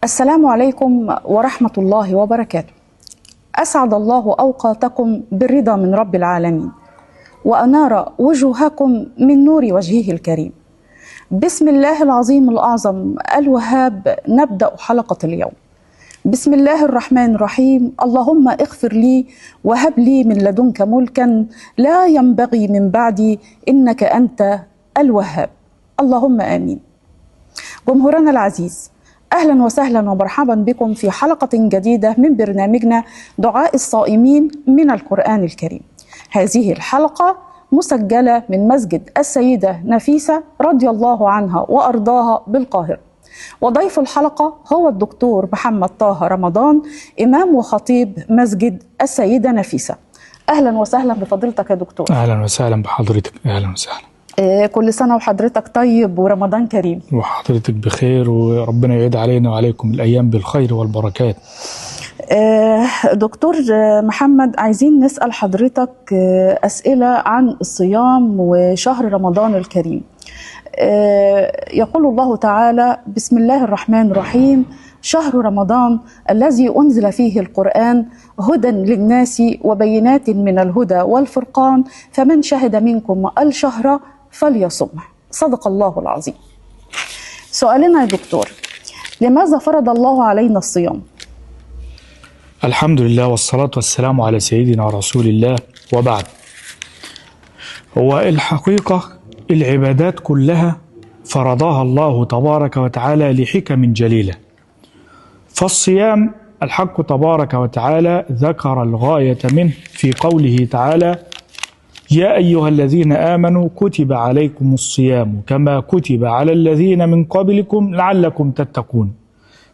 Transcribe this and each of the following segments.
السلام عليكم ورحمة الله وبركاته. أسعد الله أوقاتكم بالرضا من رب العالمين، وأنار وجوهكم من نور وجهه الكريم. بسم الله العظيم الأعظم الوهاب نبدأ حلقة اليوم. بسم الله الرحمن الرحيم. اللهم اغفر لي وهب لي من لدنك ملكا لا ينبغي من بعدي إنك أنت الوهاب. اللهم آمين. جمهورنا العزيز، أهلا وسهلا ومرحبا بكم في حلقة جديدة من برنامجنا دعاء الصائمين من القرآن الكريم. هذه الحلقة مسجلة من مسجد السيدة نفيسة رضي الله عنها وأرضاها بالقاهرة، وضيف الحلقة هو الدكتور محمد طه رمضان، إمام وخطيب مسجد السيدة نفيسة. أهلا وسهلا بفضيلتك يا دكتور. أهلا وسهلا بحضرتك. أهلا وسهلا. كل سنة وحضرتك طيب ورمضان كريم. وحضرتك بخير، وربنا يعيد علينا وعليكم الأيام بالخير والبركات. دكتور محمد، عايزين نسأل حضرتك أسئلة عن الصيام وشهر رمضان الكريم. يقول الله تعالى: بسم الله الرحمن الرحيم، شهر رمضان الذي أنزل فيه القرآن هدى للناس وبينات من الهدى والفرقان فمن شهد منكم الشهر فليصمه. صدق الله العظيم. سؤالنا يا دكتور، لماذا فرض الله علينا الصيام؟ الحمد لله والصلاة والسلام على سيدنا رسول الله، وبعد. هو الحقيقة العبادات كلها فرضها الله تبارك وتعالى لحكم جليلة. فالصيام الحق تبارك وتعالى ذكر الغاية منه في قوله تعالى: يا أيها الذين آمنوا كتب عليكم الصيام كما كتب على الذين من قبلكم لعلكم تتقون.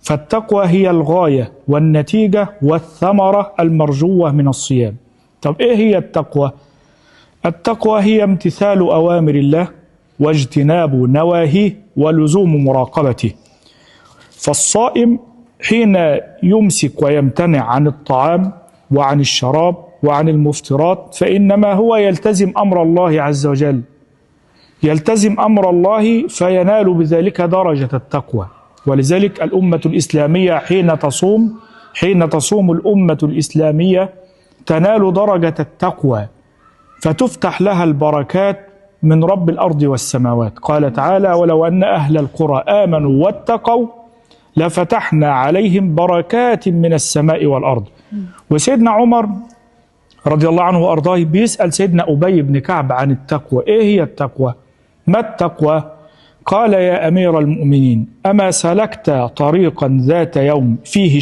فالتقوى هي الغاية والنتيجة والثمرة المرجوة من الصيام. طب إيه هي التقوى؟ التقوى هي امتثال أوامر الله واجتناب نواهيه ولزوم مراقبته. فالصائم حين يمسك ويمتنع عن الطعام وعن الشراب وعن المفطرات فإنما هو يلتزم أمر الله عز وجل، يلتزم أمر الله فينال بذلك درجة التقوى. ولذلك الأمة الإسلامية حين تصوم الأمة الإسلامية تنال درجة التقوى، فتفتح لها البركات من رب الأرض والسماوات. قال تعالى: ولو أن أهل القرى آمنوا واتقوا لفتحنا عليهم بركات من السماء والأرض. وسيدنا عمر رضي الله عنه وأرضاه بيسأل سيدنا أبي بن كعب عن التقوى: إيه هي التقوى؟ ما التقوى؟ قال: يا أمير المؤمنين، أما سلكت طريقا ذات يوم فيه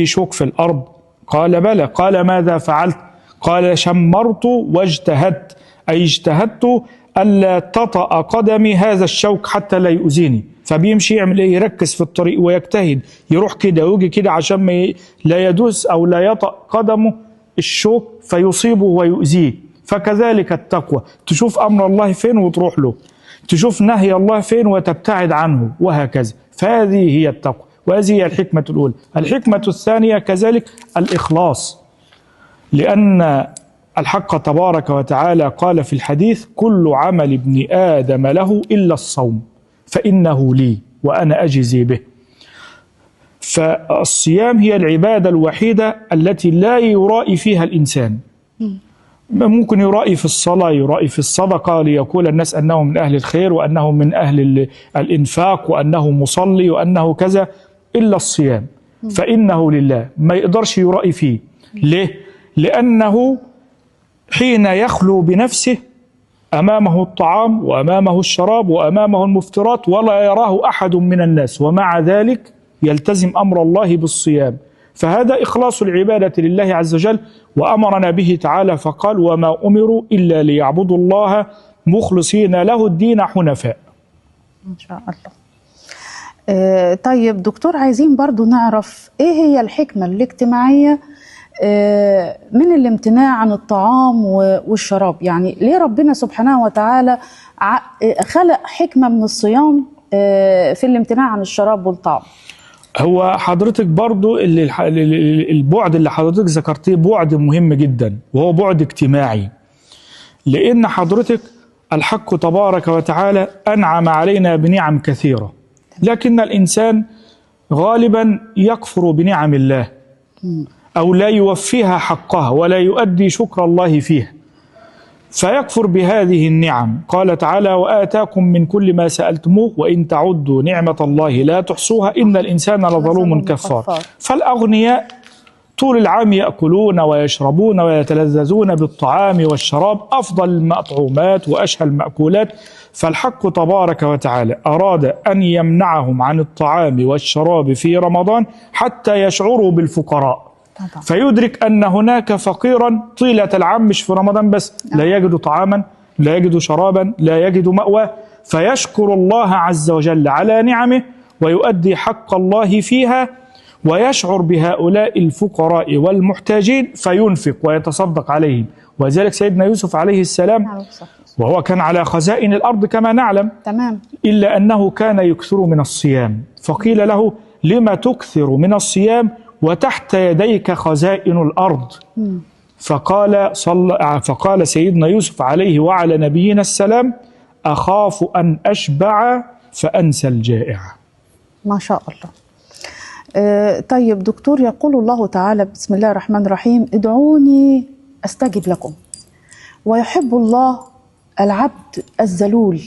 شوك في الأرض؟ قال: بلى. قال: ماذا فعلت؟ قال: شمرت واجتهدت، أي اجتهدت ألا تطأ قدمي هذا الشوك حتى لا يؤذيني. فبيمشي يعمل إيه؟ يركز في الطريق ويجتهد، يروح كده ويجي كده عشان ما لا يدوس أو لا يطأ قدمه الشوك فيصيبه ويؤذيه. فكذلك التقوى، تشوف أمر الله فين وتروح له، تشوف نهي الله فين وتبتعد عنه، وهكذا. فهذه هي التقوى، وهذه هي الحكمة الأولى. الحكمة الثانية كذلك الإخلاص، لأن الحق تبارك وتعالى قال في الحديث: كل عمل ابن آدم له إلا الصوم فإنه لي وأنا أجزي به. فالصيام هي العبادة الوحيدة التي لا يرائي فيها الإنسان. ممكن يرائي في الصلاة، يرائي في الصدقة ليقول الناس أنه من أهل الخير وأنه من أهل الإنفاق وأنه مصلي وأنه كذا، إلا الصيام فإنه لله، ما يقدرش يرائي فيه. ليه؟ لأنه حين يخلو بنفسه أمامه الطعام وأمامه الشراب وأمامه المفطرات ولا يراه أحد من الناس، ومع ذلك يلتزم أمر الله بالصيام. فهذا إخلاص العبادة لله عز وجل، وأمرنا به تعالى فقال: وما أمروا إلا ليعبدوا الله مخلصين له الدين حنفاء. إن شاء الله. طيب دكتور، عايزين برضو نعرف إيه هي الحكمة الاجتماعية من الامتناع عن الطعام والشراب. يعني ليه ربنا سبحانه وتعالى خلق حكمة من الصيام في الامتناع عن الشراب والطعام؟ هو حضرتك برضو البعد اللي حضرتك ذكرتيه بعد مهم جدا، وهو بعد اجتماعي. لأن حضرتك الحق تبارك وتعالى أنعم علينا بنعم كثيرة، لكن الإنسان غالبا يكفر بنعم الله أو لا يوفيها حقها ولا يؤدي شكر الله فيها، فيكفر بهذه النعم. قال تعالى: وآتاكم من كل ما سألتموه وإن تعدوا نعمة الله لا تحصوها إن الإنسان لظلوم كفار. فالأغنياء طول العام يأكلون ويشربون ويتلذذون بالطعام والشراب، أفضل المطعومات وأشهى المأكولات، فالحق تبارك وتعالى أراد أن يمنعهم عن الطعام والشراب في رمضان حتى يشعروا بالفقراء، فيدرك أن هناك فقيرا طيلة العام مش في رمضان بس، لا يجد طعاما لا يجد شرابا لا يجد مأوى، فيشكر الله عز وجل على نعمه ويؤدي حق الله فيها، ويشعر بهؤلاء الفقراء والمحتاجين فينفق ويتصدق عليهم. وذلك سيدنا يوسف عليه السلام وهو كان على خزائن الأرض كما نعلم، إلا أنه كان يكثر من الصيام، فقيل له: لما تكثر من الصيام وتحت يديك خزائن الأرض؟ فقال سيدنا يوسف عليه وعلى نبينا السلام: أخاف أن أشبع فأنسى الجائع. ما شاء الله. طيب دكتور، يقول الله تعالى: بسم الله الرحمن الرحيم: ادعوني أستجب لكم. ويحب الله العبد الذلول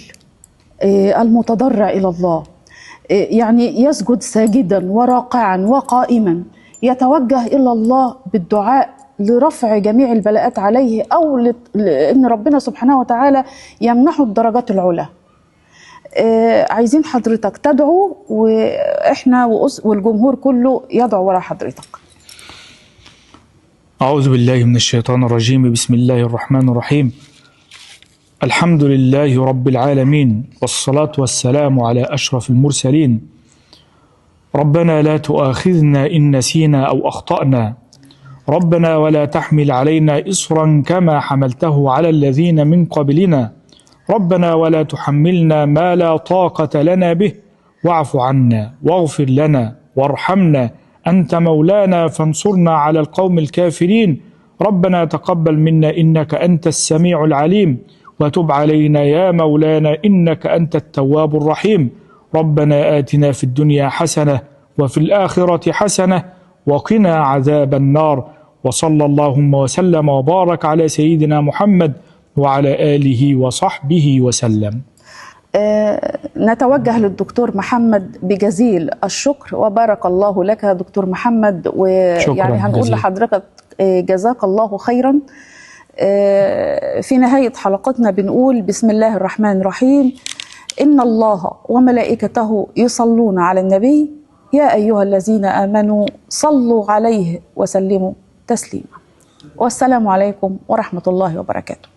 المتضرع إلى الله، يعني يسجد ساجدا وراقعا وقائما، يتوجه إلى الله بالدعاء لرفع جميع البلاءات عليه، أو لأن ربنا سبحانه وتعالى يمنحه الدرجات العلى. عايزين حضرتك تدعو، وإحنا والجمهور كله يدعو وراء حضرتك. أعوذ بالله من الشيطان الرجيم. بسم الله الرحمن الرحيم. الحمد لله رب العالمين، والصلاة والسلام على أشرف المرسلين. ربنا لا تؤاخذنا إن نسينا أو أخطأنا، ربنا ولا تحمل علينا إصرا كما حملته على الذين من قبلنا، ربنا ولا تحملنا ما لا طاقة لنا به، واعف عنا واغفر لنا وارحمنا، أنت مولانا فانصرنا على القوم الكافرين، ربنا تقبل منا إنك أنت السميع العليم، وتب علينا يا مولانا إنك أنت التواب الرحيم، ربنا آتنا في الدنيا حسنة وفي الآخرة حسنة وقنا عذاب النار، وصلى اللهم وسلم وبارك على سيدنا محمد وعلى آله وصحبه وسلم. نتوجه للدكتور محمد بجزيل الشكر، وبارك الله لك يا دكتور محمد، ويعني هنقول لحضرتك جزاك الله خيرا. في نهاية حلقتنا بنقول: بسم الله الرحمن الرحيم، إن الله وملائكته يصلون على النبي يا أيها الذين آمنوا صلوا عليه وسلموا تسليما. والسلام عليكم ورحمة الله وبركاته.